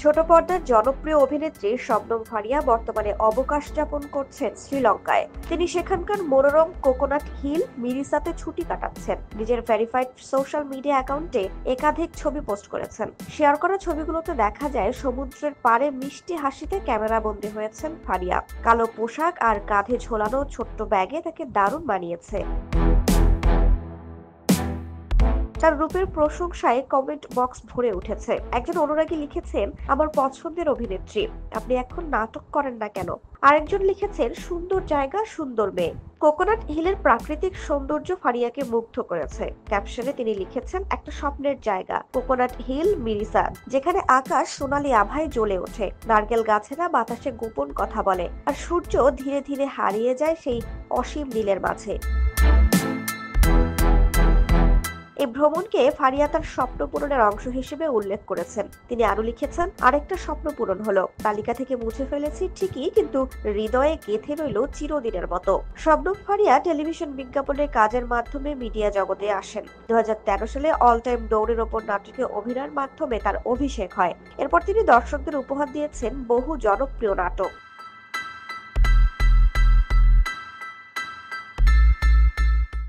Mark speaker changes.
Speaker 1: ছোট পর্দার জনপ্রিয় অভিনেত্রী শবনম ফারিয়া বর্তমানে অবকাশ যাপন করছেন শ্রীলঙ্কায়। তিনি সেখানকার মনোরম কোকোনাট হিল মিরিসাতে ছুটি কাটাচ্ছেন। নিজের ভেরিফাইড সোশ্যাল মিডিয়া অ্যাকাউন্টে একাধিক ছবি পোস্ট করেছেন। শেয়ার করা ছবিগুলোতে দেখা যায় সমুদ্রের পাড়ে মিষ্টি হাসিতে ক্যামেরাবন্দী হয়েছেন ফারিয়া। কালো পোশাক আর কাঁধে ঝোলানো ছোট্ট ব্যাগে তাকে দারুণ মানিয়েছে। তার রূপের প্রশংসায় কমেন্ট বক্স ভরে উঠেছে। একজন অনুরাগী লিখেছেন, আমার পছন্দের অভিনেত্রী, আপনি এখন নাটক করেন না কেন? আরেকজন লিখেছেন, সুন্দর জায়গা, সুন্দর মেয়ে। কোকোনাট হিলের প্রাকৃতিক সৌন্দর্য ফারিয়াকে মুগ্ধ করেছে। ক্যাপশনে তিনি লিখেছেন, একটা স্বপ্নের জায়গা, কোকোনাট হিল মিরিসা, যেখানে আকাশ সোনালী আভায় জ্বলে ওঠে, নারকেল গাছেরা বাতাসে গোপন কথা বলে, আর সূর্য ধীরে ধীরে হারিয়ে যায় সেই অসীম নীলের মাঝে। এই ভ্রমণকে ফারিয়া তার স্বপ্ন পূরণের অংশ হিসেবে উল্লেখ করেছেন। তিনি আরো লিখেছেন, আরেকটা স্বপ্ন পূরণ হলো, তালিকা থেকে মুছে ফেলেছি ঠিকই, কিন্তু হৃদয়ে গেঁথে রইল চিরদিনের মতো। শবনম ফারিয়া টেলিভিশন বিজ্ঞাপনের কাজের মাধ্যমে মিডিয়া জগতে আসেন। 2013 সালে অল টাইম দৌড়ের ওপর নাটকে অভিনয়ের মাধ্যমে তার অভিষেক হয়। এরপর তিনি দর্শকদের উপহার দিয়েছেন বহু জনপ্রিয় নাটক।